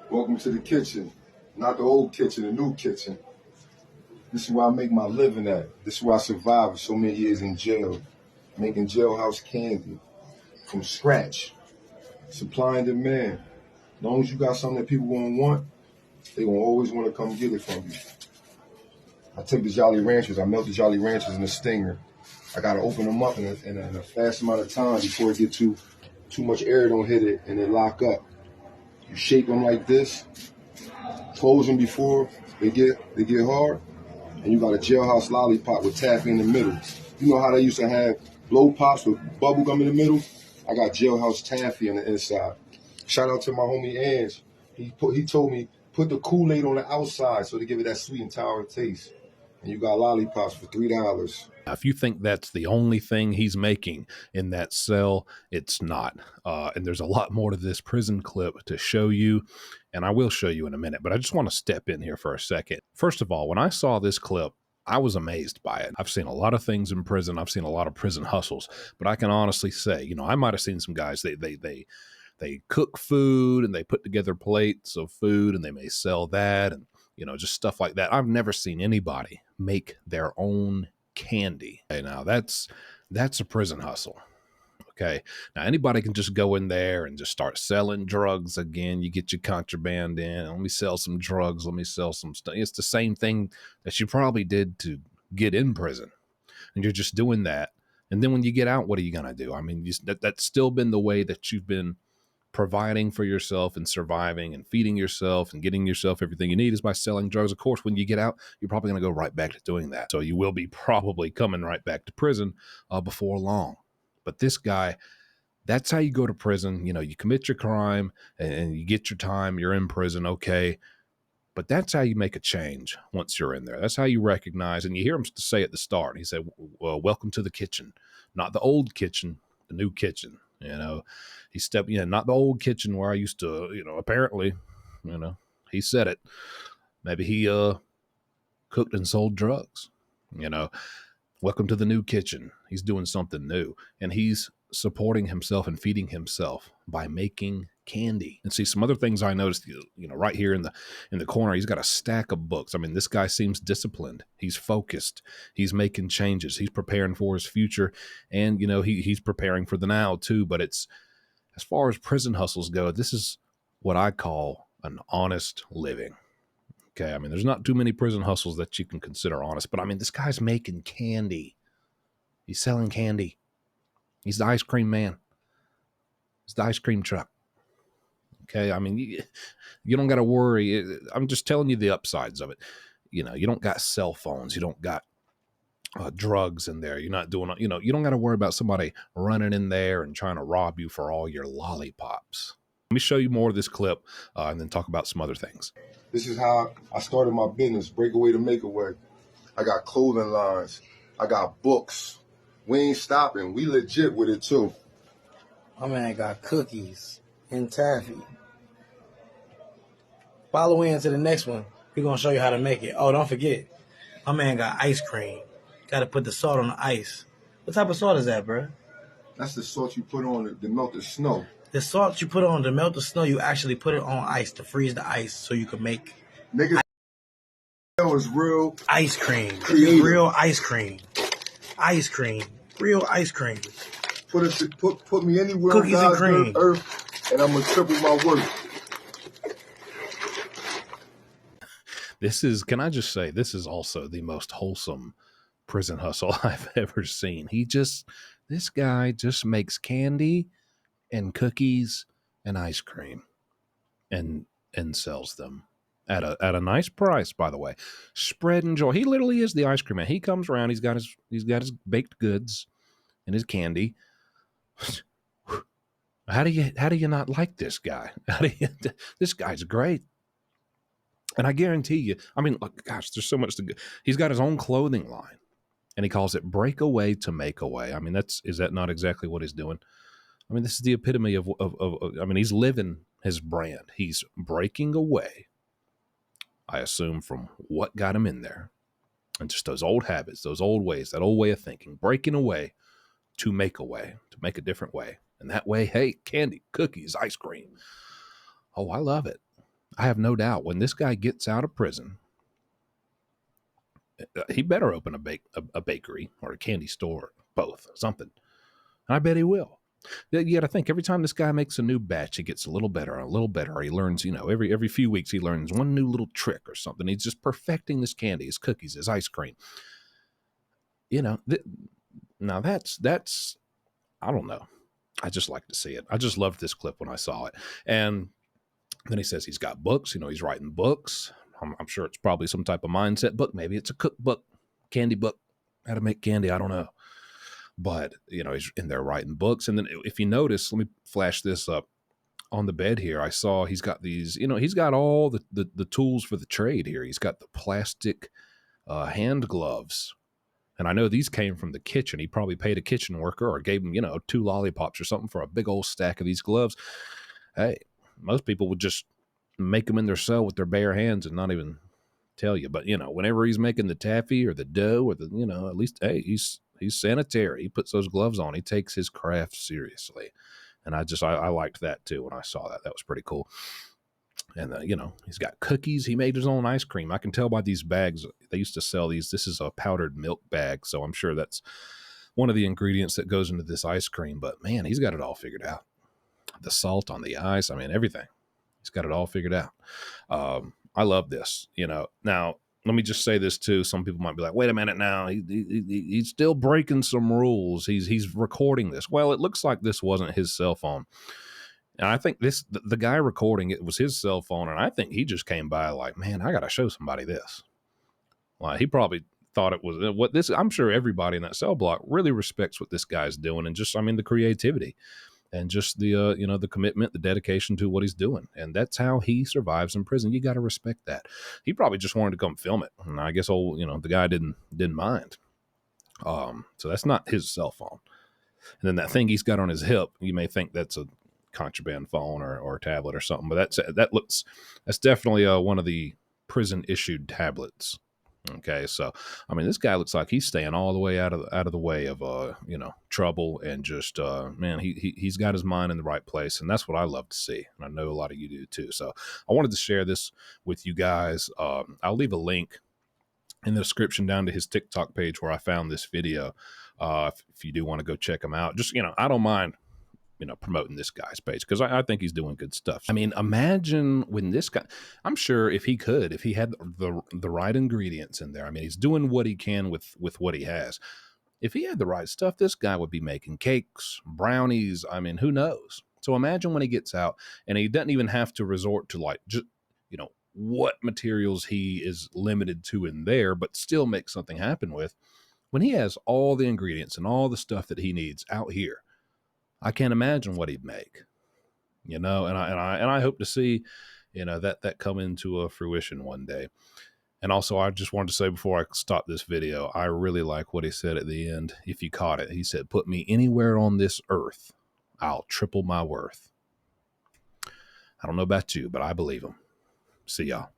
Welcome to the kitchen. Not the old kitchen, the new kitchen. This is where I make my living at. This is where I survived so many years in jail, making jailhouse candy from scratch, supply and demand. As long as you got something that people gonna want, they gonna always want to come get it from you. I take the Jolly Ranchers, I melt the Jolly Ranchers in a stinger. I gotta open them up in a fast amount of time before it get too much air don't hit it and they lock up. You shake them like this, close them before they get hard, and you got a jailhouse lollipop with taffy in the middle. You know how they used to have blow pops with bubble gum in the middle? I got jailhouse taffy on the inside. Shout out to my homie Ange. He told me put the Kool-Aid on the outside so to give it that sweet and sour taste. And you got lollipops for $3. If you think that's the only thing he's making in that cell, it's not. And there's a lot more to this prison clip to show you, and I will show you in a minute, but I just want to step in here for a second. First of all, when I saw this clip, I was amazed by it. I've seen a lot of things in prison. I've seen a lot of prison hustles, but I can honestly say, I might have seen some guys, they cook food and they put together plates of food and they may sell that and, just stuff like that. I've never seen anybody make their own candy. Okay, now that's a prison hustle. Okay. Now anybody can just go in there and just start selling drugs again. You get your contraband in. Let me sell some drugs. Let me sell some stuff. It's the same thing that you probably did to get in prison. And you're just doing that. And then when you get out, what are you going to do? I mean, that's still been the way that you've been providing for yourself and surviving and feeding yourself and getting yourself everything you need is by selling drugs. Of course, when you get out, you're probably going to go right back to doing that. So you will be probably coming right back to prison before long. But this guy, that's how you go to prison. You commit your crime and you get your time. You're in prison. Okay. But that's how you make a change once you're in there. That's how you recognize. And you hear him say at the start, he said, well, welcome to the kitchen, not the old kitchen, the new kitchen. He stepped in, not the old kitchen where I used to, apparently, he said it. Maybe he cooked and sold drugs. Welcome to the new kitchen. He's doing something new, and he's supporting himself and feeding himself by making candy. And see, some other things I noticed, right here in the corner, he's got a stack of books. I mean, this guy seems disciplined. He's focused. He's making changes. He's preparing for his future, and he's preparing for the now too. But it's, as far as prison hustles go, this is what I call an honest living. Okay, I mean, there's not too many prison hustles that you can consider honest, but I mean, this guy's making candy. He's selling candy. He's the ice cream man. He's the ice cream truck. Okay, I mean, you don't got to worry. I'm just telling you the upsides of it. You don't got cell phones. You don't got drugs in there. You're not doing, you don't got to worry about somebody running in there and trying to rob you for all your lollipops. Let me show you more of this clip and then talk about some other things. This is how I started my business, Breakaway to Makeaway. I got clothing lines. I got books. We ain't stopping. We legit with it too. My man got cookies and taffy. Follow in to the next one. We're going to show you how to make it. Oh, don't forget, my man got ice cream. Got to put the salt on the ice. What type of salt is that, bro? That's the salt you put on to melt the snow. The salt you put on to melt the snow, you actually put it on ice to freeze the ice so you can make Nigga, that was real ice cream. creative. Real ice cream. Ice cream. Real ice cream. Put me anywhere Cookies on and cream. earth, and I'm going to triple my work. Can I just say, this is also the most wholesome prison hustle I've ever seen. This guy just makes candy and cookies and ice cream and sells them at a nice price, by the way. Spread and joy. He literally is the ice cream man. He comes around, he's got his baked goods and his candy. How do you not like this guy? This guy's great. And I guarantee you, I mean, look, gosh, there's so much to go. He's got his own clothing line, and he calls it Breakaway to Makeaway. I mean, is that not exactly what he's doing? I mean, this is the epitome of I mean, he's living his brand. He's breaking away, I assume, from what got him in there, and just those old habits, those old ways, that old way of thinking, breaking away to make a different way. And that way, hey, candy, cookies, ice cream. Oh, I love it. I have no doubt when this guy gets out of prison, he better open a bakery or a candy store, both, something. And I bet he will. You got to think every time this guy makes a new batch, he gets a little better, a little better. He learns, every few weeks he learns one new little trick or something. He's just perfecting this candy, his cookies, his ice cream. Now that's I don't know. I just like to see it. I just loved this clip when I saw it. And then he says he's got books. He's writing books. I'm sure it's probably some type of mindset book. Maybe it's a cookbook, candy book, how to make candy. I don't know. But, he's in there writing books. And then if you notice, let me flash this up on the bed here. I saw he's got these, he's got all the tools for the trade here. He's got the plastic hand gloves. And I know these came from the kitchen. He probably paid a kitchen worker or gave him, 2 lollipops or something for a big old stack of these gloves. Hey, most people would just make them in their cell with their bare hands and not even tell you. But, whenever he's making the taffy or the dough or at least, hey, he's sanitary. He puts those gloves on. He takes his craft seriously. And I liked that too when I saw that. That was pretty cool. And, he's got cookies. He made his own ice cream. I can tell by these bags. They used to sell these. This is a powdered milk bag. So I'm sure that's one of the ingredients that goes into this ice cream. But, man, he's got it all figured out. The salt on the ice. I mean, everything. He's got it all figured out. I love this. Now, let me just say this too. Some people might be like, wait a minute now. He's still breaking some rules. He's recording this. Well, it looks like this wasn't his cell phone. And I think the guy recording it was his cell phone. And I think he just came by like, man, I got to show somebody this. Like, he probably thought it was what this. I'm sure everybody in that cell block really respects what this guy's doing. And just, the creativity and just the, the commitment, the dedication to what he's doing. And that's how he survives in prison. You got to respect that. He probably just wanted to come film it. And I guess, the guy didn't mind. So that's not his cell phone. And then that thing he's got on his hip, you may think that's a contraband phone or a tablet or something, but that's definitely one of the prison issued tablets. Okay, so this guy looks like he's staying all the way out of the way of trouble, and just man, he's got his mind in the right place, and that's what I love to see, and I know a lot of you do too. So I wanted to share this with you guys. I'll leave a link in the description down to his TikTok page where I found this video. If you do want to go check him out, just I don't mind promoting this guy's page because I think he's doing good stuff. Imagine when this guy, I'm sure if he had the right ingredients in there, he's doing what he can with what he has. If he had the right stuff, this guy would be making cakes, brownies. Who knows? So imagine when he gets out and he doesn't even have to resort to what materials he is limited to in there, but still make something happen with. When he has all the ingredients and all the stuff that he needs out here, I can't imagine what he'd make, and I hope to see, that come into a fruition one day. And also, I just wanted to say before I stop this video, I really like what he said at the end. If you caught it, he said, "Put me anywhere on this earth, I'll triple my worth." I don't know about you, but I believe him. See y'all.